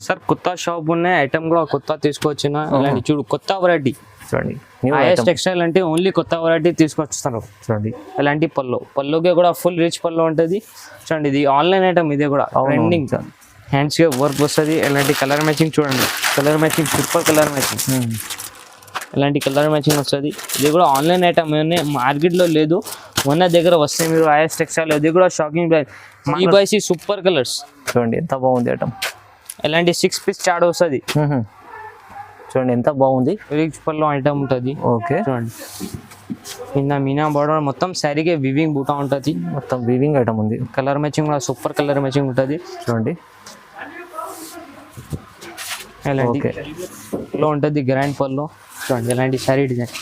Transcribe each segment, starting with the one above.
Sir కొత్త shop ఉన్నాయి, item కూడా కొత్త తీసుకొచ్చిన ఇలాంటి చూడు కొత్త వెరైటీ చూడండి. ఐఎస్ టెక్స్టైల్ అంటే ఓన్లీ కొత్త వెరైటీ తీసుకొస్తారు చూడండి ఇలాంటి పళ్ళుకి కూడా ఫుల్ రిచ్ పళ్ళు ఉంటుంది. చూడండి ఇది ఆన్లైన్ ఐటమ్, ఇదే కూడా ట్రెండింగ్ హ్యాండ్స్ కి వర్క్ వస్తుంది. ఇలాంటి కలర్ మ్యాచింగ్ చూడండి, colour matching super colour matching, ఇలాంటి కలర్ మ్యాచింగ్ వస్తుంది. ఇది కూడా ఆన్లైన్ ఐటమ్ మార్కెట్లో లేదు, మన దగ్గర వస్తే మీరు ఐఎస్ టెక్స్టైల్ ఇది కూడా షాకింగ్ ప్రైస్. సూపర్ కలర్స్ చూడండి ఎంత బాగుంది ఐటమ్. ఇలాంటి 6 పీస్ చార్ట్ వస్తుంది. చూడండి ఎంత బాగుంది, రిచ్ పళ్ళు ఐటమ్ ఉంటుంది. ఓకే చూడండి కింద మీనా బార్డర్ మొత్తం శారీకే వివింగ్ బూటా ఉంటుంది, మొత్తం వీవింగ్ ఐటమ్ ఉంది. కలర్ మ్యాచింగ్ కూడా సూపర్ కలర్ మ్యాచింగ్ ఉంటుంది. చూడండి ఇలాంటి లో ఉంటుంది గ్రాండ్ పళ్ళు. చూడండి ఇలాంటి శారీ డిజైన్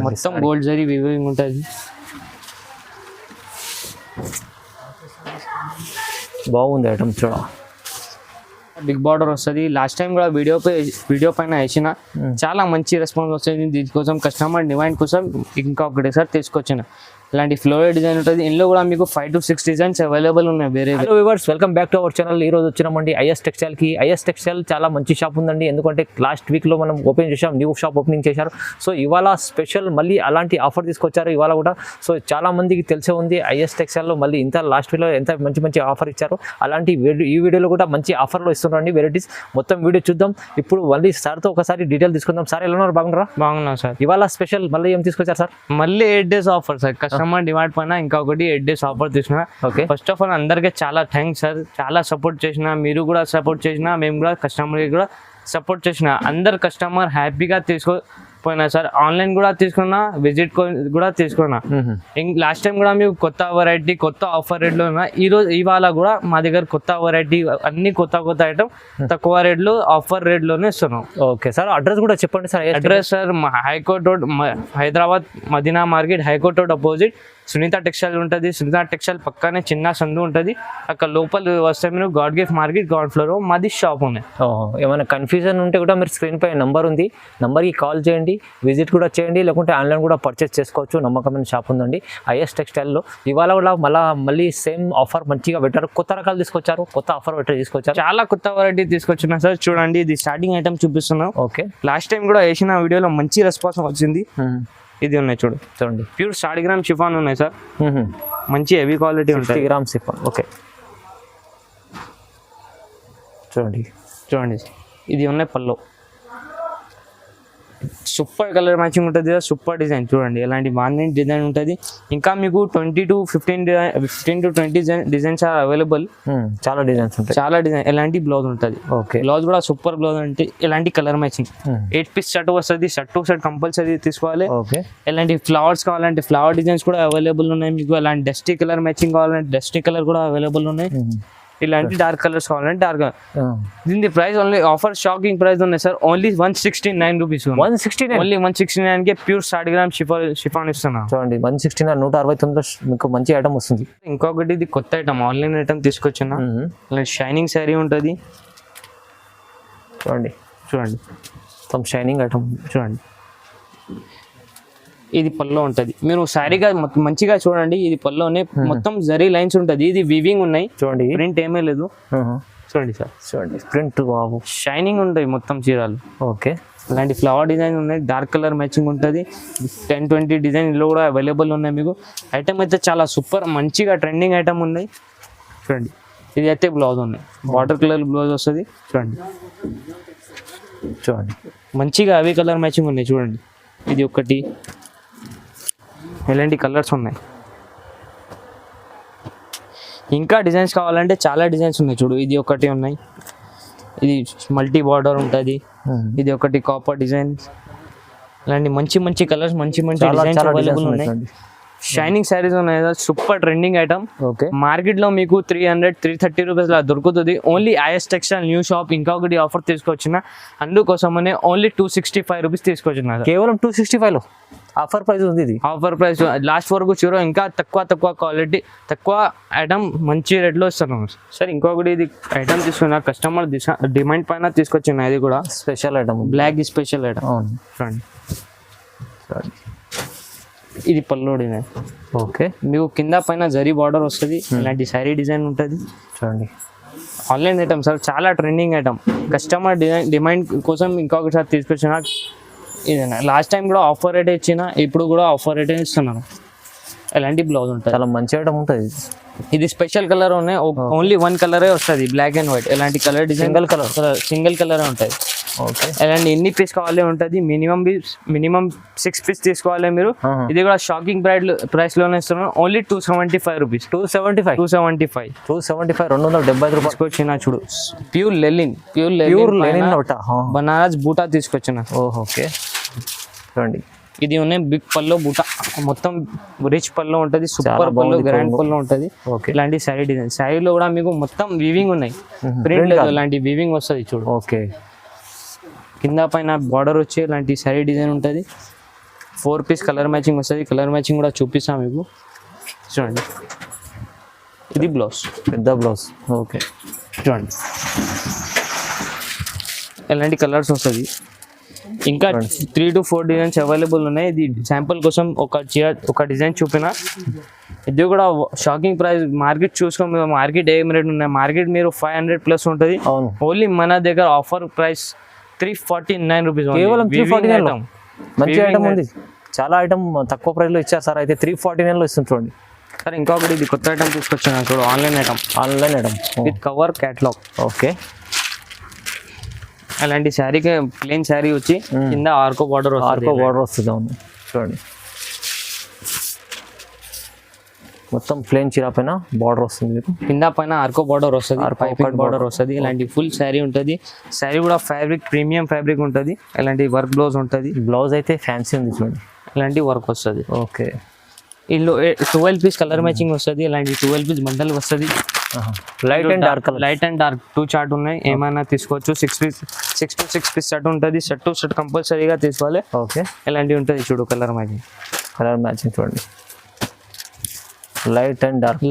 మొత్తం గోల్డ్ జరీ వివింగ్ ఉంటుంది. బాగుంది ఐటమ్ చూడ. బిగ్ బార్డర్ వస్తుంది. లాస్ట్ టైం కూడా వీడియో పైన వేసిన చాలా మంచి రెస్పాన్స్ వస్తుంది. దీనికోసం కస్టమర్ డిమాండ్ కోసం ఇంకా ఒకటేసారి తీసుకొచ్చిన ఇలాంటి ఫ్లోరల్ డిజైన్ ఉంటుంది. ఇందులో కూడా మీకు 5 to 6 డిజైన్స్ అవైలబుల్ ఉన్నాయి. వేరే hello viewers, welcome back to our channel. ఈ రోజు వచ్చినామండి ఐఎస్ టెక్స్టైల్కి. ఐఎస్ టెక్స్టైల్ చాలా మంచి షాప్ ఉందండి, ఎందుకంటే లాస్ట్ వీక్లో మనం ఓపెన్ చేసాం, న్యూ షాప్ ఓపెనింగ్ చేశారు. సో ఇవాళ స్పెషల్ మళ్ళీ అలాంటి ఆఫర్ తీసుకొచ్చారు ఇవాళ కూడా. సో చాలా మందికి తెలిసే ఉంది ఐఎస్ టెక్స్టైల్లో మళ్ళీ ఇంత లాస్ట్ వీక్లో ఎంత మంచి ఆఫర్ ఇచ్చారు. అలాంటి ఈ వీడియోలో కూడా మంచి ఆఫర్లో ఇస్తున్నారండి వెరైటీస్. మొత్తం వీడియో చూద్దాం. ఇప్పుడు మళ్ళీ సార్తో ఒకసారి డీటెయిల్ తీసుకుందాం. సార్ ఎలా ఉన్నారు? బాగున్నా సార్. ఇవాళ స్పెషల్ మళ్ళీ ఏం తీసుకొచ్చారు సార్? మళ్ళీ 8 days offer sir. Customer demand పైన ఇంకొకటి 8 days ఆఫర్ తీసుకున్నా. ఓకే, ఫస్ట్ ఆఫ్ ఆల్ అందరికీ చాలా థ్యాంక్స్ సార్. చాలా సపోర్ట్ చేసిన, మీరు కూడా సపోర్ట్ చేసిన, మేము కూడా కస్టమర్కి కూడా సపోర్ట్ చేసిన. అందరు కస్టమర్ హ్యాపీగా పోయినా సార్. ఆన్లైన్ కూడా తీసుకున్నా, విజిట్ కూడా తీసుకున్నా. లాస్ట్ టైం కూడా మీకు కొత్త వెరైటీ కొత్త ఆఫర్ రేట్లో ఉన్నా. ఇవాళ కూడా మా దగ్గర కొత్త వెరైటీ అన్ని కొత్త ఐటమ్ తక్కువ రేట్లో ఆఫర్ రేట్లోనే ఇస్తున్నాం. ఓకే సార్, అడ్రస్ కూడా చెప్పండి sir. Address sir high court road, Hyderabad Madina market, high court road opposite Sunitha textile ఉంటుంది. సునీత టెక్స్టైల్ పక్కనే చిన్న సందు ఉంటుంది. అక్కడ లోపల వస్తే మీరు God gift market ground floor మాది షాప్ ఉన్నాయి. ఏమైనా కన్ఫ్యూజన్ ఉంటే కూడా మీరు స్క్రీన్ పై నెంబర్ ఉంది, నెంబర్కి కాల్ చేయండి, విజిట్ కూడా చేయండి, లేకుంటే ఆన్లైన్ కూడా పర్చేస్ చేసుకోవచ్చు. నమ్మకమైన షాప్ ఉందండి ఐఎస్ టెక్స్టైల్లో. ఇవాళ కూడా మళ్ళీ సేమ్ ఆఫర్ మంచిగా పెట్టారు. కొత్త రకాలు తీసుకొచ్చారు, కొత్త ఆఫర్ తీసుకొచ్చారు. చాలా కొత్త వెరైటీ తీసుకొచ్చిన సార్. చూడండి ఇది స్టార్టింగ్ ఐటమ్ చూపిస్తున్నాం. ఓకే, లాస్ట్ టైం కూడా వేసిన వీడియోలో మంచి రెస్పాన్స్ వచ్చింది. ఇది ఉన్నాయి చూడండి ప్యూర్ 60 grams షిఫాన్ ఉన్నాయి సార్. మంచి హెవీ క్వాలిటీ ఉంటుంది. 60 grams షిఫాన్. ఓకే చూడండి ఇది ఉన్నాయి పళ్ళు. సూపర్ కలర్ మ్యాచింగ్ ఉంటుంది, సూపర్ డిజైన్. చూడండి ఇలాంటి బాగుంది డిజైన్ ఉంటుంది. ఇంకా మీకు 20 to 20 డిజైన్స్ ఆర్ అవైలబుల్. చాలా డిజైన్స్ ఉంటాయి, చాలా డిజైన్. ఎలాంటి బ్లౌజ్ ఉంటుంది. ఓకే, బ్లౌజ్ కూడా సూపర్ బ్లౌజ్ అంటే ఇలాంటి కలర్ మ్యాచింగ్. 8 piece షర్ట్ వస్తుంది. షర్ట్ టు షర్ట్ కంపల్సరీ తీసుకోవాలి. ఓకే, ఎలాంటి ఫ్లవర్స్ కావాలంటే ఫ్లవర్ డిజైన్స్ కూడా అవైలబుల్ ఉన్నాయి. మీకు అలాంటి డస్టీ కలర్ మ్యాచింగ్ కావాలంటే డస్టీ కలర్ కూడా అవైలబుల్ ఉన్నాయి. ఇలాంటి డార్క్ కలర్స్ కావాలంటే డార్క్. దీని price only offer shocking price ఉన్నాయి సార్. Only 169 rupees. 169 ఓన్లీ 169 కి ప్యూర్ 60 grams షిఫాన్ ఇస్తున్నా. చూడండి 169 169 మీకు మంచి ఐటమ్ వస్తుంది. ఇంకొకటి ఇది కొత్త ఐటమ్, ఆన్లైన్ ఐటమ్ తీసుకొచ్చిన షైనింగ్ శారీ ఉంటుంది. చూడండి మొత్తం షైనింగ్ ఐటమ్. చూడండి ఇది పల్లో ఉంటుంది. మీరు శారీగా మంచిగా చూడండి. ఇది పల్లోనే మొత్తం జరీ లైన్స్ ఉంటుంది. ఇది వివింగ్ ఉన్నాయి. చూడండి ప్రింట్ ఏమీ లేదు. చూడండి సార్, చూడండి ప్రింట్ బాబు షైనింగ్ ఉంటాయి మొత్తం చీరలు. ఓకే, ఇలాంటి ఫ్లవర్ డిజైన్ ఉన్నాయి. డార్క్ కలర్ మ్యాచింగ్ ఉంటుంది. 10-20 డిజైన్ ఇందులో కూడా అవైలబుల్ ఉన్నాయి. మీకు ఐటమ్ అయితే చాలా సూపర్ మంచిగా ట్రెండింగ్ ఐటమ్ ఉన్నాయి. చూడండి ఇది అయితే బ్లౌజ్ ఉన్నాయి, వాటర్ కలర్ బ్లౌజ్ వస్తుంది. చూడండి మంచిగా అవి కలర్ మ్యాచింగ్ ఉన్నాయి. చూడండి ఇది ఒకటి, ఇలాంటి కలర్స్ ఉన్నాయి. ఇంకా డిజైన్స్ కావాలంటే చాలా డిజైన్స్ ఉన్నాయి. చూడు ఇది ఒకటి ఉన్నాయి. ఇది మల్టీ బార్డర్ ఉంటుంది. ఇది ఒకటి కాపర్ డిజైన్. ఇలాంటి మంచి కలర్స్ మంచి డిజైన్స్ అవైలబుల్ ఉన్నాయి. షైనింగ్ శారీస్ ఉన్నాయి. Super trending item. Okay, market లో మీకు 300-330 రూపీస్ లా దొరుకుతుంది. Only IS textile new shop ఇంకొకటి ఆఫర్ తీసుకొచ్చిన. అందుకోసమనే ఓన్లీ 265 రూపీస్ తీసుకొచ్చిన. కేవలం 265 లో ఆఫర్ ప్రైస్ ఉంది. ఇది ఆఫర్ ప్రైస్ లాస్ట్ వరకు చూడో. ఇంకా తక్కువ క్వాలిటీ తక్కువ ఐటమ్ మంచి రేట్లో ఇస్తున్నాం సార్. ఇంకొకటి ఇది ఐటమ్ తీసుకున్నా, కస్టమర్ డిమాండ్ పైన తీసుకొచ్చిన. ఇది కూడా special item, black special item. చూడండి ఇది పళ్ళు డిజైన్. ఓకే, మీకు కింద పైన జరీ బార్డర్ వస్తుంది. ఇలాంటి శారీ డిజైన్ ఉంటుంది. చూడండి ఆన్లైన్ ఐటమ్ సార్, చాలా ట్రెండింగ్ ఐటమ్. కస్టమర్ డిమాండ్ కోసం ఇంకొకసారి తీసుకొచ్చిన ఇదేనా. లాస్ట్ టైం కూడా ఆఫర్ రేట్ ఇచ్చిన, ఇప్పుడు కూడా ఆఫర్ రేట్ ఇస్తున్నాను. ఎలాంటి బ్లౌజ్ ఉంటుంది, చాలా మంచి ఐటమ్ ఉంటుంది. ఇది స్పెషల్ కలర్ ఉన్నాయి, ఓన్లీ వన్ కలరే వస్తుంది, బ్లాక్ అండ్ వైట్. ఎలాంటి కలర్ డిజైన్ సింగిల్ కలర్ ఉంటుంది. ఓకే, ఎలాంటి ఎన్ని పీస్ కావాలి ఉంటుంది, మినిమం 6 పీస్ తీసుకోవాలి మీరు. ఇది కూడా షాకింగ్ ప్రైస్ లోనే ఇస్తున్నాను, ఓన్లీ 275 రూపీస్. 275 275 రూపాయలు తీసుకొచ్చిన చూడు, ప్యూర్ లెనిన్ బనారస్ బూటా తీసుకొచ్చిన. ఓకే చూడండి, ఇది ఉన్నాయి బిగ్ పల్లో బూటా, మొత్తం రిచ్ పల్లో ఉంటుంది, సూపర్ పల్లో, గ్రాండ్ పల్లో ఉంటుంది. ఇలాంటి శారీ డిజైన్, శారీలో కూడా మీకు మొత్తం వీవింగ్ ఉన్నాయి, ప్రింట్ ఇలాంటి వీవింగ్ వస్తుంది చూడు. ఓకే, కింద పైన బార్డర్ వచ్చి ఇలాంటి శారీ డిజైన్ ఉంటుంది. 4 పీస్ కలర్ మ్యాచింగ్ వస్తుంది, కలర్ మ్యాచింగ్ కూడా చూపిస్తాం మీకు. చూడండి, ఇది బ్లౌజ్, పెద్ద బ్లౌజ్. ఓకే చూడండి, ఎలాంటి కలర్స్ వస్తుంది. ఇంకా 3 to 4 డిజైన్స్ అవైలబుల్ ఉన్నాయి. ఇది శాంపుల్ కోసం ఒక డిజైన్ చూపిన. ఇది కూడా షాకింగ్ ప్రైస్, మార్కెట్ చూసుకో, మార్కెట్ ఏం రేట్ ఉన్నాయి, మార్కెట్ మీరు 500+ ఉంటుంది. ఓన్లీ మన దగ్గర ఆఫర్ ప్రైస్ 349 రూపీస్, కేవలం 349. మంచి ఐటమ్ ఉంది, చాలా ఐటమ్ తక్కువ ప్రైస్ లో ఇచ్చారు సార్. అయితే 349 లో ఇస్తుంది చూడండి. సార్ ఇంకొకటి, ఇది కొత్త ఐటమ్ తీసుకొచ్చాను చూడు, online item with cover catalogue. Okay, అలాంటి శారీకి ప్లెయిన్ శారీ వచ్చి కింద ఆర్కో బార్డర్ వస్తుంది. అవును చూడండి, మొత్తం ప్లెయిన్ చీర పైన బార్డర్ వస్తుంది మీకు, కింద పైన ఆర్కో బార్డర్ వస్తుంది, బార్డర్ వస్తుంది. ఇలాంటి ఫుల్ శారీ ఉంటుంది. శారీ కూడా ఫ్యాబ్రిక్ ప్రీమియం ఫ్యాబ్రిక్ ఉంటుంది. ఇలాంటి వర్క్ బ్లౌజ్ ఉంటుంది. బ్లౌజ్ అయితే ఫ్యాన్సీ ఉంది చూడండి, ఇలాంటి వర్క్ వస్తుంది. ఓకే, ఇందులో 12 పీస్ కలర్ మ్యాచింగ్ వస్తుంది. ఇలాంటి 12 పీస్ బండల్ వస్తుంది. లైట్ అండ్ డార్క్ 2 చార్ట్ ఉన్నాయి, ఏమైనా తీసుకోవచ్చు. 6 to 6 పీస్ సెట్ ఉంటుంది. సెట్ టు సెట్ కంపల్సరీగా తీసుకోవాలి. ఓకే, ఇలాంటివి ఉంటుంది చూడు, కలర్ మ్యాచింగ్ చూడండి, లైట్ అండ్ డార్క్.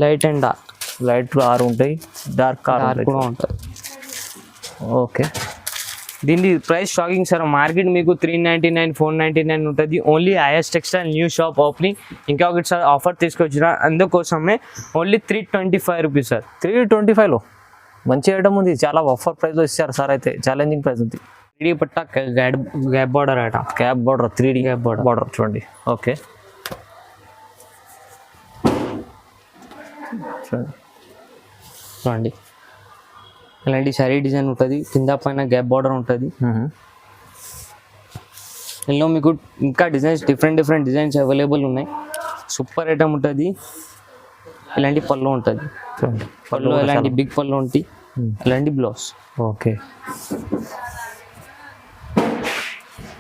లైట్ 6 ఉంటాయి, డార్క్ కూడా ఉంటుంది. ఓకే, దీని ప్రైస్ షాకింగ్ సార్, మార్కెట్ మీకు 399 499 ఉంటుంది. Only IS textile new shop opening. ఇంకా ఒకటి సార్ ఆఫర్ తీసుకొచ్చిన, అందుకోసమే ఓన్లీ 325 రూపీస్ సార్. 325లో మంచి ఐటమ్ ఉంది, చాలా ఆఫర్ ప్రైస్లో ఇచ్చారు సార్. అయితే ఛాలెంజింగ్ ప్రైస్ ఉంది. 3D పట్టా gap border item, cap border 3D gap border చూడండి. ఓకే చూడండి, ఇలాంటి శారీ డిజైన్ ఉంటుంది, కింద పైన గ్యాప్ బార్డర్ ఉంటుంది. ఇందులో మీకు ఇంకా డిజైన్స్ డిఫరెంట్ డిజైన్స్ అవైలబుల్ ఉన్నాయి. సూపర్ ఐటమ్ ఉంటుంది. ఇలాంటి పళ్ళు ఉంటుంది, పళ్ళు ఇలాంటి బిగ్ పళ్ళు ఉంటాయి. ఇలాంటి బ్లౌజ్. ఓకే,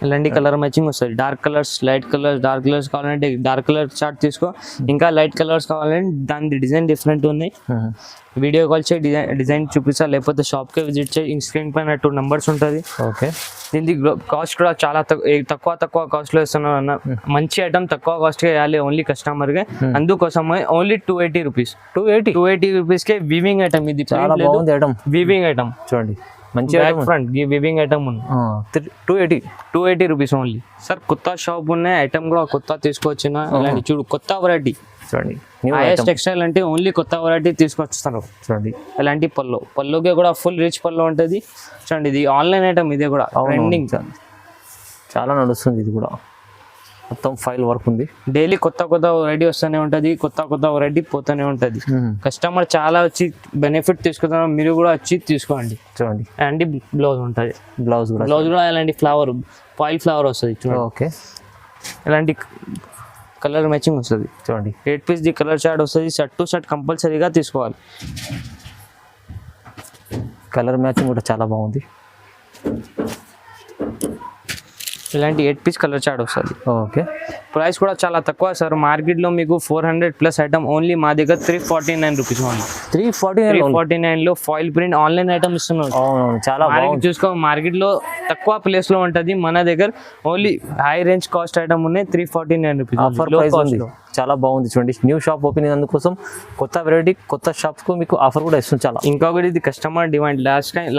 ఇలాంటి కలర్ మ్యాచింగ్ వస్తుంది. Dark colours, light colours, dark colours కావాలంటే డార్క్ కలర్ చార్ట్ తీసుకో. ఇంకా లైట్ కలర్స్ కావాలంటే దాని డిజైన్ డిఫరెంట్ ఉన్నాయి. వీడియో కాల్ చేయి, డిజైన్ చూపిస్తా, లేకపోతే షాప్కి విజిట్ చేయి. స్క్రీన్ పైన 2 నెంబర్స్ ఉంటుంది. ఓకే, దీనికి కాస్ట్ కూడా చాలా తక్కువ కాస్ట్లో ఇస్తున్నాను అన్న. మంచి ఐటమ్ తక్కువ కాస్ట్గా వేయాలి ఓన్లీ కస్టమర్గా, అందుకోసమే ఓన్లీ 280 రూపీస్. 280 రూపీస్కే వీవింగ్ ఐటమ్. ఇది చాలా బాగుంది ఐటమ్, వీవింగ్ ఐటమ్ చూడండి, మంచి ఫ్రంట్ వీవింగ్ ఐటమ్ ఉంది. 280 రూపీస్ ఓన్లీ. సార్ కొత్త షాప్ ఉన్నాయి, ఐటమ్ కూడా కొత్త తీసుకొచ్చిన. ఇలాంటి చూడు, కొత్త వెరైటీ చూడండి. ఐఎస్ టెక్స్టైల్ అంటే ఓన్లీ కొత్త వెరైటీ తీసుకొస్తాను చూడండి. ఇలాంటి పళ్ళుకి కూడా ఫుల్ రిచ్ పళ్ళు ఉంటుంది చూడండి. ఇది ఆన్లైన్ ఐటమ్, ఇది కూడా ట్రెండింగ్, చాలా నడుస్తుంది. ఇది కూడా మొత్తం ఫైల్ వర్క్ ఉంది. డైలీ కొత్త వెరైటీ వస్తూనే ఉంటుంది, కొత్త వెరైటీ పోతూనే ఉంటుంది. కస్టమర్ చాలా వచ్చి బెనిఫిట్ తీసుకుంటారు, మీరు కూడా వచ్చి తీసుకోండి చూడండి. అండ్ బ్లౌజ్ ఉంటుంది, బ్లౌజ్ కూడా ఇలాంటి ఫాయిల్ ఫ్లవర్ వస్తుంది చూడండి. ఓకే, ఇలాంటి కలర్ మ్యాచింగ్ వస్తుంది చూడండి. 8 పీస్ ది కలర్ చార్ట్ వస్తుంది. సెట్ టు సెట్ కంపల్సరీగా తీసుకోవాలి. కలర్ మ్యాచింగ్ కూడా చాలా బాగుంది. ఇలాంటి 8 పీస్ కలర్ చార్ట్ వస్తుంది. ఓకే, ప్రైస్ కూడా చాలా తక్కువ సార్. మార్కెట్లో మీకు 400+ ఐటమ్, ఓన్లీ మా దగ్గర 349 రూపీస్ ఓన్లీ. 349లో ఫాయిల్ ప్రింట్ ఆన్లైన్ ఐటమ్ ఇస్తున్నాం. చాలా చూసుకో, మార్కెట్లో తక్కువ ప్లేస్ లో ఉంటుంది, మన దగ్గర only high range cost item ఉన్నాయి. 349 రూపీస్ ఆఫర్ ప్రైస్ ఉంది. చాలా బాగుంది చూడండి. న్యూ షాప్ ఓపెనింగ్ అందుకోసం కొత్త వెరైటీ, కొత్త షాప్స్ కు మీకు ఆఫర్ కూడా ఇస్తుంది. చాలా ఇంకొకటి, ఇది కస్టమర్ డిమాండ్.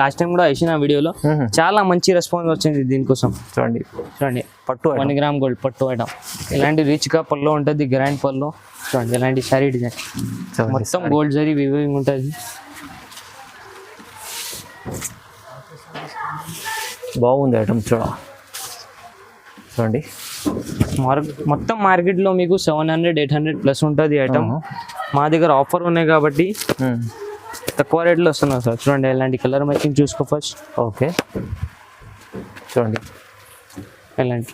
లాస్ట్ టైం కూడా వేసిన వీడియోలో చాలా మంచి రెస్పాన్స్ వచ్చింది దీనికోసం. చూడండి పట్టు 1 గ్రామ్ గోల్డ్ పట్టు ఐటమ్. ఇలాంటి రిచ్ గా పళ్ళు ఉంటుంది, గ్రాండ్ పళ్ళు చూడండి. ఇలాంటి శారీ డిజైన్ మొత్తం గోల్డ్ జరీ వీవింగ్ ఉంటుంది. బాగుంది ఐటమ్ చూడండి. మొత్తం మార్కెట్లో మీకు 700-800 ప్లస్ ఉంటుంది ఐటమ్. మా దగ్గర ఆఫర్ ఉన్నాయి కాబట్టి తక్కువ రేట్లో వస్తున్నాం సార్. చూడండి ఎలాంటి కలర్ మ్యాచింగ్ చూసుకో ఫస్ట్. ఓకే చూడండి ఎలాంటి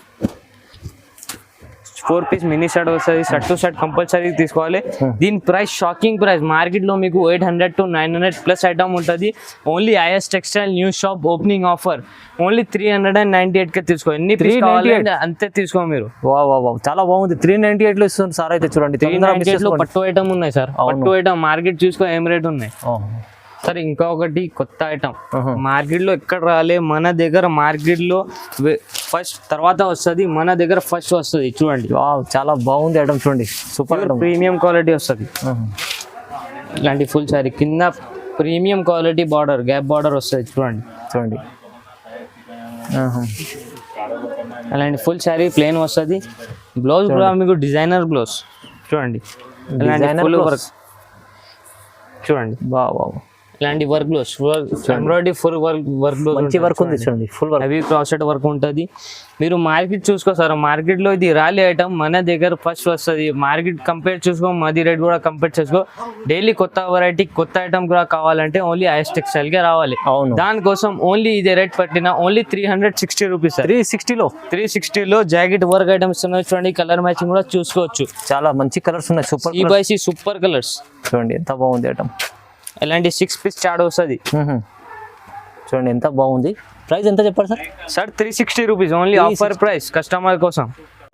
4 పీస్ మినీ షర్ట్ వస్తుంది. షర్ట్ టు షర్ట్ కంపల్సరీ తీసుకోవాలి. దీని ప్రైస్ షాకింగ్ ప్రైస్. మార్కెట్లో మీకు 800-900 ప్లస్ ఐటమ్ ఉంటుంది. Only IS textile new shop opening offer only 398కే తీసుకో. ఎన్ని 398 అంతే తీసుకో మీరు. వా చాలా బాగుంది. 398లో ఇస్తుంది సార్. అయితే చూడండి 398లో పట్టు ఐటమ్ ఉన్నాయి సార్. పట్టు ఐటమ్ మార్కెట్ చూసుకో ఏం రేట్ ఉన్నాయి సార్. ఇంకొకటి కొత్త ఐటమ్ మార్కెట్లో ఎక్కడ రాలే, మన దగ్గర మార్కెట్లో ఫస్ట్ తర్వాత వస్తుంది, మన దగ్గర ఫస్ట్ వస్తుంది. చూడండి చాలా బాగుంది ఐటమ్ చూడండి. సూపర్ ప్రీమియం క్వాలిటీ వస్తుంది. ఇలాంటి ఫుల్ సారీ కింద premium quality border gap border వస్తుంది. చూడండి అలాంటి ఫుల్ సారీ ప్లేన్ వస్తుంది. బ్లౌజ్ కూడా మీకు డిజైనర్ బ్లౌజ్ చూడండి. ఫుల్ వర్క్ చూడండి. బాగా ఇలాంటి work blouse embroidery full work blouse మంచి వర్క్ ఉంది చూడండి. ఫుల్ వర్క్ హెవీ క్రాసెట్ వర్క్ ఉంటుంది. మీరు మార్కెట్ చూసుకో సార్. మార్కెట్లో ఇది రాలే ఐటమ్ మన దగ్గర ఫస్ట్ వస్తుంది. మార్కెట్ కంపేర్ చూసుకో, మాది రేట్ కూడా కంపేర్ చేసుకో. డైలీ కొత్త వెరైటీ కొత్త ఐటమ్ కూడా కావాలంటే ఓన్లీ ఐఎస్ టెక్స్టైల్కే రావాలి. అవును, దానికోసం ఓన్లీ ఇదే రేట్ పట్టిన ఓన్లీ 360 రూపీస్. 360లో జాకెట్ వర్క్ ఐటమ్స్ ఉన్నాయి చూడండి. కలర్ మ్యాచింగ్ కూడా చూసుకోవచ్చు. చాలా మంచి కలర్స్ ఉన్నాయి. సూపర్ CBC సూపర్ కలర్స్ చూడండి ఎంత బాగుంది ఐటమ్. ఇలాంటి 6 పీస్ చార్ట్ వస్తుంది. చూడండి ఎంత బాగుంది. ప్రైస్ ఎంత చెప్పారు sir 360 rupees only offer price customer కోసం.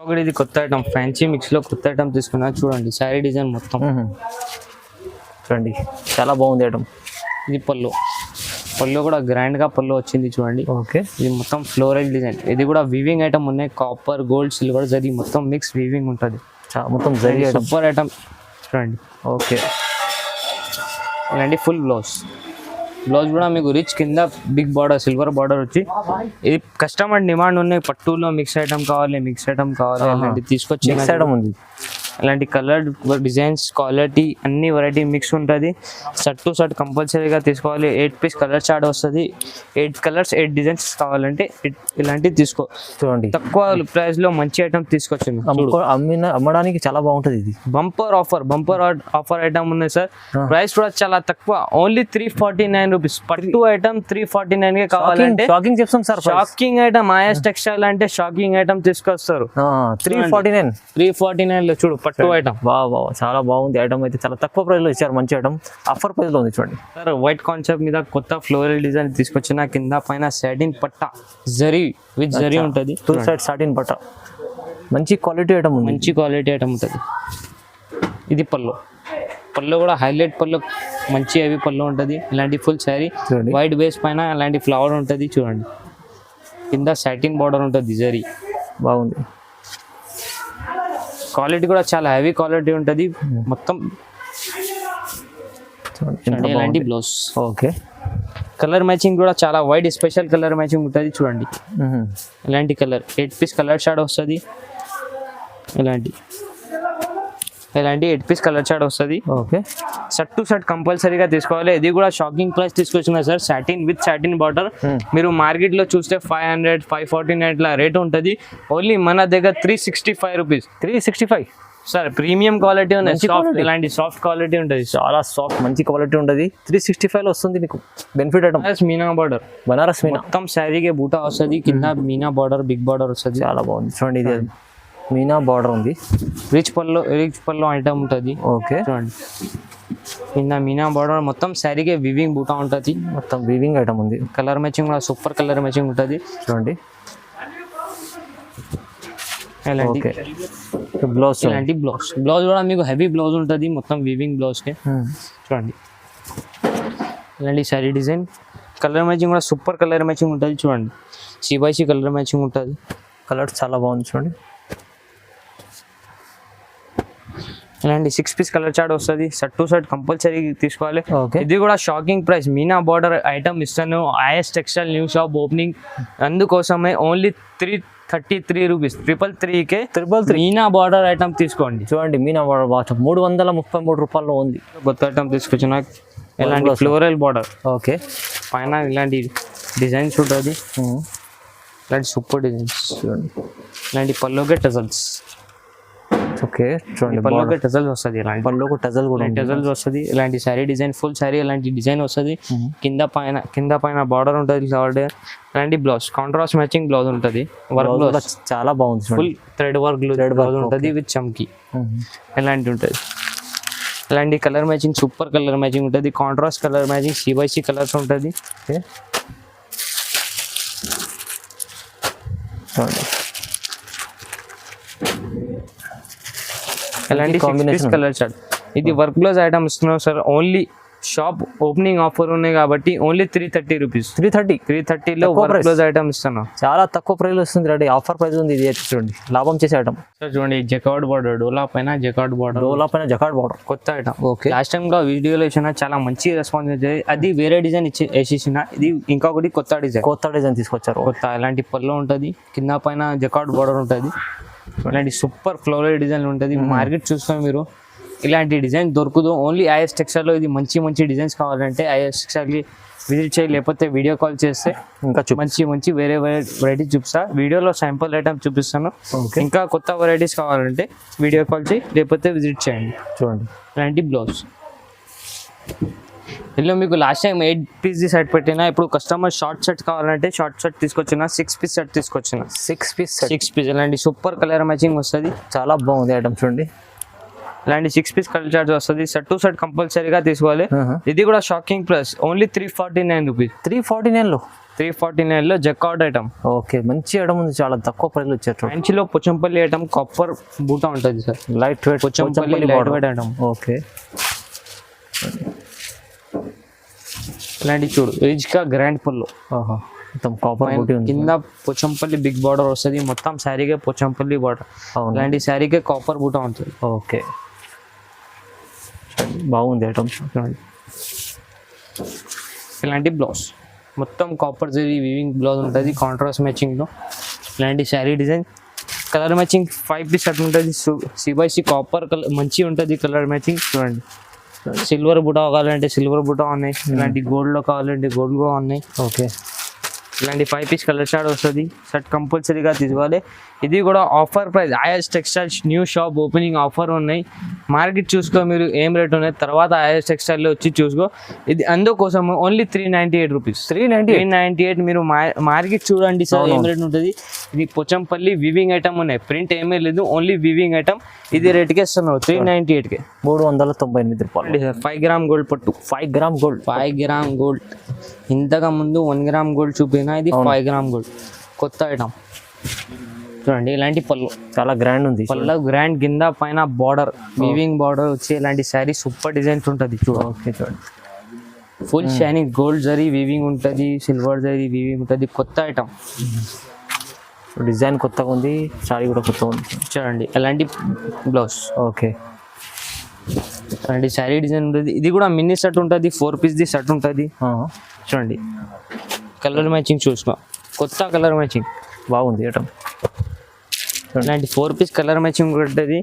ఒకటి ఇది కొత్త ఐటమ్ ఫ్యాన్సీ మిక్స్లో కొత్త ఐటమ్ తీసుకున్నా చూడండి. శారీ డిజైన్ మొత్తం చూడండి చాలా బాగుంది ఐటమ్. ఇది పళ్ళు కూడా గ్రాండ్గా పళ్ళు వచ్చింది చూడండి. ఓకే ఇది మొత్తం ఫ్లోరల్ డిజైన్. ఇది కూడా వీవింగ్ ఐటమ్ ఉన్నాయి. కాపర్ గోల్డ్ సిల్వర్ జరీ మొత్తం మిక్స్ వీవింగ్ ఉంటుంది. మొత్తం జరీ సూపర్ ఐటమ్ చూడండి. ఓకే ఇలాంటి ఫుల్ బ్లౌజ్ కూడా మీకు రిచ్ కింద బిగ్ బార్డర్ సిల్వర్ బార్డర్ వచ్చి. ఇది కస్టమర్ డిమాండ్ ఉన్నాయి. పట్టులో మిక్స్ ఐటమ్ కావాలి అలాంటి తీసుకొచ్చి మిక్స్ ఐటమ్ ఉంది. ఇలాంటి కలర్ డిజైన్స్ క్వాలిటీ అన్ని వెరైటీ మిక్స్ ఉంటుంది. షర్ట్ టు షర్ట్ కంపల్సరీగా తీసుకోవాలి. 8 పీస్ కలర్ చార్ట్ వస్తుంది. 8 కలర్స్ 8 డిజైన్స్ కావాలంటే ఇలాంటివి తీసుకో. చూడండి తక్కువ ప్రైస్ లో మంచి ఐటమ్ తీసుకొచ్చింది. అమ్మడానికి చాలా బాగుంటుంది. ఇది బంపర్ ఆఫర్ ఐటమ్ ఉన్నాయి సార్. ప్రైస్ కూడా చాలా తక్కువ ఓన్లీ 349 రూపీస్. పట్టు ఐటమ్ 349 కావాలంటే షాకింగ్ చెప్తాం sir. Shocking item is textile అంటే షాకింగ్ ఐటమ్ తీసుకొస్తారు. 349 లో చూడు పట్టు ఐటమ్. చాలా బాగుంది ఐటమ్. అయితే చాలా తక్కువ ప్రైస్ లో ఇచ్చారు. మంచి ఐటమ్ ఆఫర్ ప్రైస్ లో ఉంది చూడండి సార్. వైట్ కాన్సెప్ట్ మీద కొత్త ఫ్లోరల్ డిజైన్ తీసుకొచ్చిన. కింద పైన సాటిన్ పట్ట జరీ విత్ జరీ ఉంటుంది. 2 సైడ్ సాటిన్ పట్ట మంచి క్వాలిటీ ఐటమ్ ఉంది. ఉంటుంది. ఇది పళ్ళు కూడా హైలైట్ పళ్ళు మంచి హెవీ పళ్ళు ఉంటుంది. ఇలాంటి ఫుల్ శారీ వైట్ బేస్ పైన ఇలాంటి ఫ్లవర్ ఉంటుంది చూడండి. కింద సాటిన్ బార్డర్ ఉంటుంది జరీ. బాగుంది. క్వాలిటీ కూడా చాలా హెవీ క్వాలిటీ ఉంటుంది మొత్తం. ఇలాంటి బ్లౌజ్. ఓకే కలర్ మ్యాచింగ్ కూడా చాలా వైడ్ స్పెషల్ కలర్ మ్యాచింగ్ ఉంటుంది చూడండి. ఇలాంటి కలర్ 8 పీస్ కలర్ షార్ట్ వస్తుంది. ఇలాంటి 8 పీస్ కలర్ చార్ట్ వస్తుంది. ఓకే షర్ట్ టు షర్ట్ కంపల్సరీగా తీసుకోవాలి. ఇది కూడా షాకింగ్ ప్రైస్ తీసుకొచ్చిన sir. Satin with satin border. మీరు మార్కెట్లో చూస్తే 500, 549 ఇట్లా రేట్ ఉంటుంది. ఓన్లీ మన దగ్గర 365 రూపీస్. 365 సార్. ప్రీమియం క్వాలిటీ ఉన్నాయి. ఇలాంటి సాఫ్ట్ క్వాలిటీ ఉంటుంది. చాలా సాఫ్ట్ మంచి క్వాలిటీ ఉంటుంది. 365లో వస్తుంది మీకు benefit item. Meena border Banaras Meena మొత్తం శారీకే బూటా వస్తుంది. కింద మీనా బార్డర్ బిగ్ బార్డర్ వస్తుంది. చాలా బాగుంది చూడండి. ఇది మీనా బార్డర్ ఉంది. రిచ్ పళ్ళు ఐటమ్ ఉంటుంది. ఓకే చూడండి. కింద మీనా బార్డర్ మొత్తం శారీకే వివింగ్ బూటా ఉంటుంది. మొత్తం వివింగ్ ఐటమ్ ఉంది. కలర్ మ్యాచింగ్ కూడా సూపర్ కలర్ మ్యాచింగ్ ఉంటుంది చూడండి. ఇలాంటి బ్లౌజ్ కూడా మీకు హెవీ బ్లౌజ్ ఉంటుంది. మొత్తం వివింగ్ బ్లౌజ్కి చూడండి. ఇలాంటి శారీ డిజైన్ కలర్ మ్యాచింగ్ కూడా సూపర్ కలర్ మ్యాచింగ్ ఉంటుంది చూడండి. CBC కలర్ మ్యాచింగ్ ఉంటుంది. కలర్ చాలా బాగుంది చూడండి. ఇలాంటి 6 పీస్ కలర్ చార్ట్ వస్తుంది. షర్ట్ టు షర్ట్ కంపల్సరీ తీసుకోవాలి. ఇది కూడా షాకింగ్ ప్రైస్. మీనా బార్డర్ ఐటమ్ ఇస్తాను. IS textile new shop opening అందుకోసమే ఓన్లీ 333 రూపీస్. 333కే మీనా బార్డర్ ఐటమ్ తీసుకోండి. చూడండి మీనా బార్డర్ వాచ్ 333 రూపాయల్లో ఉంది. కొత్త ఐటమ్ తీసుకొచ్చిన ఇలాంటి ఫ్లోరల్ బార్డర్. ఓకే పైన ఇలాంటి డిజైన్స్ ఉంటుంది, ఇలాంటి సూపర్ డిజైన్స్ చూడండి. ఇలాంటి పల్లోకే టజల్స్, ఓకే చూడండి పల్లోకే టజల్స్ వస్తుంది. ఇలాంటి పళ్ళకు టజల్ కూడా ఉంది. టజల్స్ వస్తుంది. ఇలాంటి శారీ డిజైన్, ఫుల్ శారీ ఇలాంటి డిజైన్ వస్తుంది. కింద పైన బార్డర్ ఉంటుంది. ఇలాంటి బ్లౌజ్ కాంట్రాస్ట్ మ్యాచింగ్ బ్లౌజ్ ఉంటుంది. వర్క్ Blouse బ్లౌజ్ కూడా చాలా బాగుంది చూడండి. ఫుల్ థ్రెడ్ వర్క్ బ్లౌజ్ ఉంటుంది విత్ చమ్కీ ఇలాంటి ఉంటుంది. ఇలాంటి colour matching, super colour matching ఉంటుంది. Contrast colour matching, CYC colours ఉంటుంది. ఓకే చూడండి ఇలాంటి combination కలర్ చార్ట్. ఇది వర్క్ బ్లౌజ్ ఐటమ్ ఇస్తున్నాం sir. Only shop opening offer ఉన్నాయి కాబట్టి ఓన్లీ 330 రూపీస్. 330లో వర్క్ బ్లౌజ్ ఐటమ్ ఇస్తున్నాం. చాలా తక్కువ ప్రైస్ వస్తుంది రెడీ, ఆఫర్ ప్రైస్ ఉంది. ఇది అయితే చూడండి లాభం చేసే ఐటమ్. సార్ చూడండి జకార్డ్ బార్డర్, డోలా పైన జకార్డ్ బార్డర్, డోలా పైన జకార్డ్ బార్డర్, కొత్త ఐటమ్. ఓకే లాస్ట్ టైం కూడా వీడియోలో ఇచ్చిన చాలా మంచి రెస్పాన్స్ వచ్చేది. అది వేరే డిజైన్ వేసేసిన, ఇది ఇంకొకటి కొత్త డిజైన్ తీసుకొచ్చారు. కొత్త. ఇలాంటి పళ్ళు ఉంటుంది, కింద పైన జకార్డ్ బార్డర్ ఉంటుంది. ఇలాంటి సూపర్ ఫ్లోరల్ డిజైన్ ఉంటుంది. మార్కెట్ చూసుకొని మీరు ఇలాంటి డిజైన్ దొరకదు. ఓన్లీ ఐఎస్ టెక్స్టైల్లో ఇది మంచి డిజైన్స్ కావాలంటే ఐఎస్ టెక్స్టైల్కి విజిట్ చేయి, లేకపోతే వీడియో కాల్ చేస్తే ఇంకా మంచి వేరే వెరైటీస్ చూపిస్తా. వీడియోలో శాంపుల్ ఐటమ్ చూపిస్తాను. ఇంకా కొత్త వెరైటీస్ కావాలంటే వీడియో కాల్ చేయి, లేకపోతే విజిట్ చేయండి. చూడండి ఇలాంటి బ్లౌజ్. ఇందులో మీకు లాస్ట్ టైం 8 పీస్ సెట్ పెట్టినా, ఇప్పుడు కస్టమర్ షార్ట్ సెట్ కావాలంటే షార్ట్ సెట్ తీసుకొచ్చిన, 6 పీస్ సెట్ తీసుకొచ్చిన. 6 పీస్ ఇలాంటి సూపర్ కలర్ మ్యాచింగ్ వస్తుంది. చాలా బాగుంది ఐటమ్ చూడండి. ఇలాంటి 6 పీస్ కలర్ చార్జ్ వస్తుంది. సెట్ టు సెట్ కంపల్సరీగా తీసుకోవాలి. ఇది కూడా షాకింగ్ ప్రైస్, ఓన్లీ 349 రూపీస్. 349లో 349లో జకార్డ్ ఐటమ్. ఓకే మంచి ఐటమ్ ఉంది, చాలా తక్కువ ప్రైస్లో వచ్చారు. మంచిలో పోచంపల్లి ఐటమ్, కాపర్ బూటా ఉంటుంది sir. Light weight Pochampally light weight item. Okay ఇలాంటి చూడు రిచ్గా గ్రాండ్ పుల్లో, మొత్తం కాపర్ బూటీ ఉంది. కింద పోచంపల్లి బిగ్ బార్డర్ వస్తుంది. మొత్తం శారీకే పోచంపల్లి బార్డర్. ఇలాంటి శారీకే కాపర్ బూటా ఉంటుంది. ఓకే బాగుంది ఐటమ్. ఇలాంటి బ్లౌజ్ మొత్తం కాపర్ జరీ వీవింగ్ బ్లౌజ్ ఉంటుంది, కాంట్రాస్ట్ మ్యాచింగ్లో. ఇలాంటి sari design, colour matching 5 piece set ఉంటుంది. CYC కాపర్ కలర్ మంచి ఉంటుంది కలర్ మ్యాచింగ్. చూడండి సిల్వర్ బుటా కావాలంటే సిల్వర్ బుటా ఉన్నాయి. ఇలాంటి గోల్డ్లో కావాలంటే గోల్డ్ కూడా ఉన్నాయి. ఓకే ఇలాంటి 5 పీస్ కలర్ షార్ట్ వస్తుంది. షర్ట్ కంపల్సరీగా తీసుకోవాలి. ఇది కూడా offer price. Is textiles new shop opening offer ఉన్నాయి. మార్కెట్ చూసుకో మీరు ఏం రేట్ ఉన్నాయి, తర్వాత ఐఎస్ టెక్స్టైల్లో వచ్చి చూసుకో. ఇది అందుకోసం ఓన్లీ 398 రూపీస్. 398 మీరు మార్కెట్ చూడండి సార్ ఏం రేట్ ఉంటుంది. ఇది పోచంపల్లి వివింగ్ ఐటమ్ ఉన్నాయి, ప్రింట్ ఏమీ లేదు, ఓన్లీ వివింగ్ ఐటమ్. ఇది రేట్కి ఇస్తున్నారు 398కి. 398 రూపాయలు. 5 గ్రామ్ గోల్డ్ పట్టు. 5 గ్రామ్ గోల్డ్. 5 gram gold. ఇంతగా ముందు 1 గ్రామ్ గోల్డ్ చూపినా, ఇది 5 గ్రామ్ గోల్డ్ కొత్త ఐటమ్. చూడండి ఇలాంటి పళ్ళు చాలా గ్రాండ్ ఉంది. పళ్ళు గ్రాండ్, కింద పైన బార్డర్ వీవింగ్ బార్డర్ వచ్చి ఇలాంటి శారీ సూపర్ డిజైన్స్ ఉంటుంది. ఓకే చూడండి full shining gold zari weaving ఉంటుంది, సిల్వర్ జరీ వీవింగ్ ఉంటుంది. కొత్త ఐటమ్. డిజైన్ కొత్తగా ఉంది, శారీ కూడా కొత్తగా ఉంది. చూడండి ఇలాంటి బ్లౌజ్. ఓకే ఇలాంటి శారీ డిజైన్ ఉంటుంది. ఇది కూడా మినీ సెట్ ఉంటుంది, 4 పీస్ది సెట్ ఉంటుంది. చూడండి కలర్ మ్యాచింగ్ చూసుకో, కొత్త కలర్ మ్యాచింగ్ బాగుంది ఐటమ్. ఇలాంటి 4 పీస్ కలర్ మ్యాచింగ్ ఉంటుంది.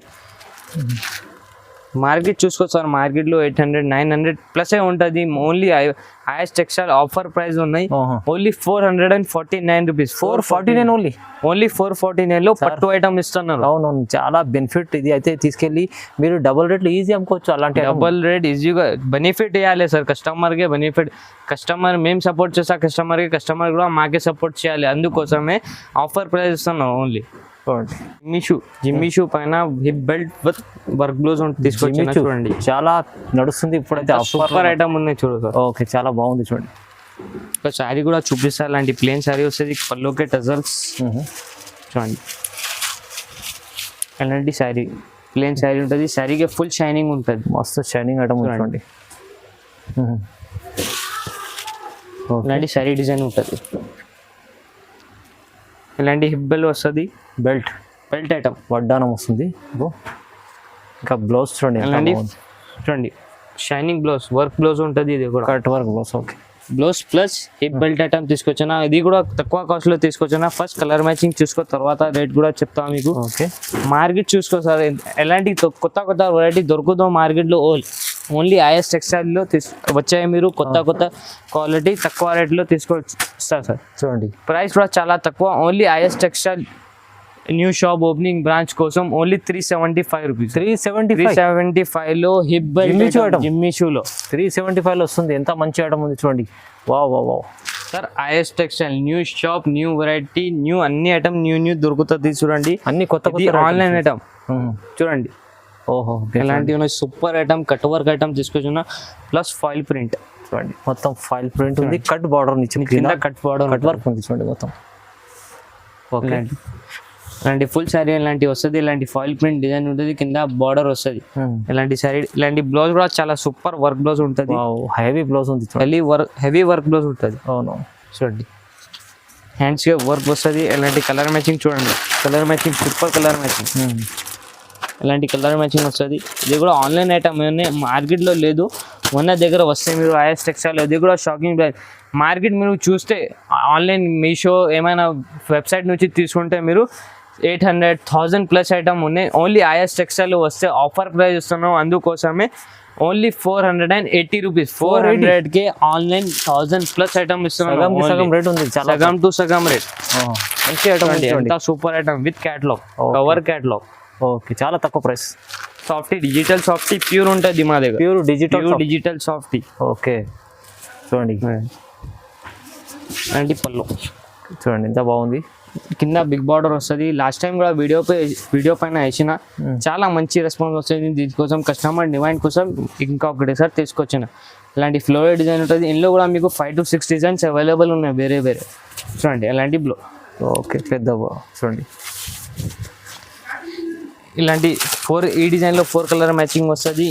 మార్కెట్ చూసుకో సార్, మార్కెట్లో 800 900 ప్లస్ ఉంటుంది. Only IS textile offer price ఉన్నాయి. Only 449 rupees. 449 ఓన్లీ 449లో పట్టు ఐటమ్ ఇస్తున్నారు. అవునవును చాలా బెనిఫిట్. ఇది అయితే తీసుకెళ్ళి మీరు డబుల్ రేట్లు ఈజీ అమ్ముకోవచ్చు. అలాంటి డబుల్ రేట్ ఈజీగా బెనిఫిట్ ఇవ్వాలి సార్, కస్టమర్కే బెనిఫిట్. కస్టమర్ మేము సపోర్ట్ చేస్తా కస్టమర్కి, కస్టమర్ కూడా మాకే సపోర్ట్ చేయాలి. అందుకోసమే ఆఫర్ ప్రైస్ ఇస్తున్నాం ఓన్లీ. జిమ్మీ షూ పైన hip belt with work blouse తీసుకొచ్చిన. చూడండి చాలా నడుస్తుంది ఇప్పుడైతే, సూపర్ ఐటమ్ ఉన్నాయి చూడు సార్. ఓకే చాలా బాగుంది చూడండి. ఒక శారీ కూడా చూపిస్తారు. అలాంటి ప్లేన్ శారీ వస్తుంది, పల్లోకే టజల్స్. చూడండి అలాంటి శారీ ప్లేన్ శారీ ఉంటుంది. శారీకి ఫుల్ షైనింగ్ ఉంటుంది, మస్తు షైనింగ్ ఐటమ్ చూడండి. ఇలాంటి శారీ డిజైన్ ఉంటుంది. ఇలాంటి హిప్ బెల్ట్ వస్తుంది, బెల్ట్ ఐటమ్ వడ్డానం వస్తుంది. ఇంకా బ్లౌజ్ చూడండి, చూడండి షైనింగ్ బ్లౌజ్, వర్క్ బ్లౌజ్ ఉంటుంది. ఇది కూడా cut work blouse. Okay blouse plus hip belt item తీసుకొచ్చిన. ఇది కూడా తక్కువ కాస్ట్లో తీసుకొచ్చిన. ఫస్ట్ కలర్ మ్యాచింగ్ చూసుకో, తర్వాత రేట్ కూడా చెప్తాను మీకు. ఓకే మార్కెట్ చూసుకో సార్, ఎలాంటి కొత్త వెరైటీ దొరుకుతుందో మార్కెట్లో ఓన్లీ ఐఎస్ టెక్స్టైల్లో వచ్చాయి. మీరు కొత్త క్వాలిటీ తక్కువ రేట్లో తీసుకోవచ్చు సార్. చూడండి ప్రైస్ కూడా చాలా తక్కువ. Only IS textile new shop opening branch కోసం ఓన్లీ 375 రూపీస్. 375లో హిప్ బెల్ట్ జిమ్మీ షూలో 375 వస్తుంది. ఎంత మంచి ఐటమ్ ఉంది చూడండి. Wow wow wow sir. IS textile new shop, new variety, new అన్ని ఐటమ్ న్యూ దొరుకుతుంది చూడండి. అన్ని కొత్త ఆన్లైన్ ఐటమ్ చూడండి. ఓహో ఇలాంటివి ఉన్నాయి. Super item, cut work item తీసుకొచ్చిన ప్లస్ ఫాయిల్ ప్రింట్ చూడండి. మొత్తం ఫాయిల్ ప్రింట్ ఉంది. కట్ బార్డర్ కింద కట్ బార్డర్ కట్ వర్క్ ఉంది చూడండి మొత్తం. ఓకే ఇలాంటి ఫుల్ శారీ ఇలాంటి వస్తుంది. ఇలాంటి ఫాయిల్ ప్రింట్ డిజైన్ ఉంటుంది, కింద బార్డర్ వస్తుంది. ఇలాంటి శారీ, ఇలాంటి బ్లౌజ్ కూడా చాలా సూపర్ వర్క్ బ్లౌజ్ ఉంటుంది. హెవీ బ్లౌజ్ ఉంది. హెవీ వర్క్ బ్లౌజ్ ఉంటుంది. అవును చూడండి. హ్యాండ్స్కి వర్క్ వస్తుంది. ఇలాంటి కలర్ మ్యాచింగ్ చూడండి. Colour matching super colour matching. ఇలాంటి కలర్ మ్యాచింగ్ వస్తుంది. ఇది కూడా ఆన్లైన్ ఐటమ్ మార్కెట్లో లేదు. మొన్న దగ్గర వస్తే మీరు ఐఎస్ టెక్స్టైల్, ఇది కూడా షాకింగ్ ప్రైస్. మార్కెట్ మీరు చూస్తే ఆన్లైన్ మీషో ఏమైనా వెబ్సైట్ నుంచి తీసుకుంటే మీరు 800,000 ప్లస్ ఐటమ్ ఉన్నాయి. ఓన్లీ ఐఎస్ టెక్స్టైల్ వస్తే ఆఫర్ ప్రైస్ ఇస్తున్నాం. అందుకోసమే ఓన్లీ 480 రూపీస్. 400కే ఆన్లైన్ 1000 ప్లస్ ఐటమ్ ఇస్తున్నాం. సగం రేట్ ఉంది. సగం టు సగం రేట్. మంచి ఐటమ్ అండి. ఎంత super item with catalogue, cover catalogue. Okay చాలా తక్కువ price. Softy, digital softy pure ఉంటుంది మా దగ్గర. Pure digital softy. ఓకే చూడండి. అంటే పళ్ళు చూడండి ఎంత బాగుంది. కింద బిగ్ బార్డర్ వస్తుంది. లాస్ట్ టైం కూడా వీడియో పైన వేసిన చాలా మంచి రెస్పాన్స్ వస్తుంది. దీనికోసం కస్టమర్ డిమాండ్ కోసం ఇంకా ఒకటేసారి తీసుకొచ్చిన. ఇలాంటి ఫ్లోరల్ డిజైన్ ఉంటుంది. ఇందులో కూడా మీకు 5 to 6 డిజైన్స్ అవైలబుల్ ఉన్నాయి వేరే చూడండి. అలాంటి బ్లో ఓకే పెద్ద చూడండి. ఇలాంటి ఈ డిజైన్లో 4 కలర్ మ్యాచింగ్ వస్తుంది.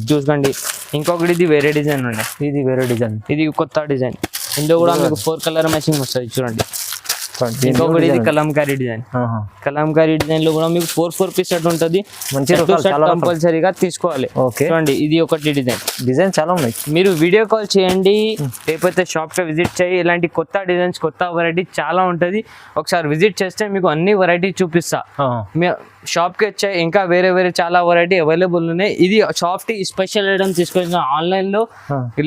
చూసుకోండి. ఇంకొకటి ఇది వేరే డిజైన్ ఉండే. ఇది వేరే డిజైన్, ఇది కొత్త డిజైన్. ఇందులో కూడా మీకు 4 కలర్ మ్యాచింగ్ వస్తుంది చూడండి. ఇంకొకటి ఇది కలంకారీ డిజైన్. కలంకారీ డిజైన్ లో కూడా మీకు 4 పీస్ సెట్ ఉంటుంది. కంపల్సరీగా తీసుకోవాలి. చూడండి ఇది ఒకటి డిజైన్ చాలా ఉన్నాయి. మీరు వీడియో కాల్ చేయండి, లేకపోతే షాప్ కి విజిట్ చేయి. ఇలాంటి కొత్త డిజైన్స్, కొత్త వెరైటీ చాలా ఉంటుంది. ఒకసారి విజిట్ చేస్తే మీకు అన్ని వెరైటీ చూపిస్తా. షాప్ కి వచ్చాయి ఇంకా వేరే చాలా వెరైటీ అవైలబుల్ ఉన్నాయి. ఇది షాప్ కి స్పెషల్ ఐటమ్ తీసుకొచ్చిన ఆన్లైన్ లో,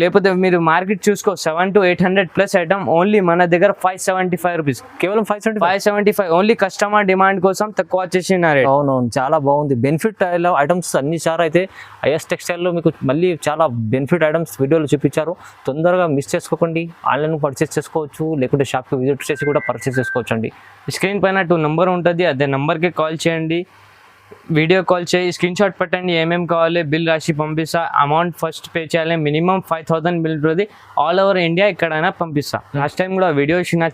లేకపోతే మీరు మార్కెట్ చూసుకో 700 to 800 ప్లస్ ఐటమ్. ఓన్లీ మన దగ్గర 575 రూపీస్. కేవలం 575 ఓన్లీ కస్టమర్ డిమాండ్ కోసం తక్కువ చేసిన రేట్. అవునవును చాలా బాగుంది. బెనిఫిట్ ఐటమ్స్ అన్ని సార్ అయితే ఐఎస్ టెక్స్టైల్లో మీకు మళ్ళీ చాలా బెనిఫిట్ ఐటమ్స్ వీడియోలు చూపించారు. తొందరగా మిస్ చేసుకోకండి. ఆన్లైన్ పర్చేస్ చేసుకోవచ్చు, లేకుంటే షాప్కి విజిట్ చేసి కూడా పర్చేస్ చేసుకోవచ్చు అండి. స్క్రీన్ పైన 2 నెంబర్ ఉంటుంది. అదే నెంబర్కి కాల్ చేయండి, వీడియో కాల్ చేయి, స్క్రీన్ షాట్ పెట్టండి. ఏమేమి కావాలి బిల్ రాసి పంపిస్తా. అమౌంట్ ఫస్ట్ పే చేయాలి. మినిమం 5,000 బిల్ ఉంటుంది. ఆల్ ఓవర్ ఇండియా ఎక్కడైనా పంపిస్తా. లాస్ట్ టైం కూడా వీడియో ఇచ్చిన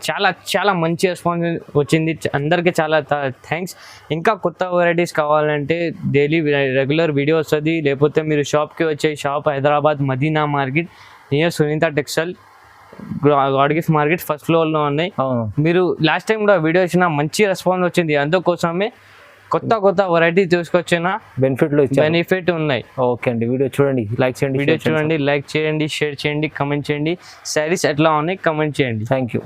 చాలా మంచి రెస్పాన్స్ వచ్చింది. అందరికీ చాలా థ్యాంక్స్. ఇంకా కొత్త వెరైటీస్ కావాలంటే డైలీ రెగ్యులర్ వీడియో వస్తుంది. లేకపోతే మీరు షాప్కి వచ్చే shop Hyderabad Madina market near Sunitha textile, God gift market first ఫ్లోర్లో ఉన్నాయి. మీరు లాస్ట్ టైం కూడా వీడియో ఇచ్చిన మంచి రెస్పాన్స్ వచ్చింది. అందుకోసమే కొత్త వెరైటీ తీసుకొచ్చిన బెనిఫిట్ ఉన్నాయి. ఓకే అండి. వీడియో చూడండి, లైక్ చేయండి, షేర్ చేయండి, కామెంట్ చేయండి. శారీస్ ఎట్లా ఉన్నాయి కామెంట్ చేయండి. Thank you.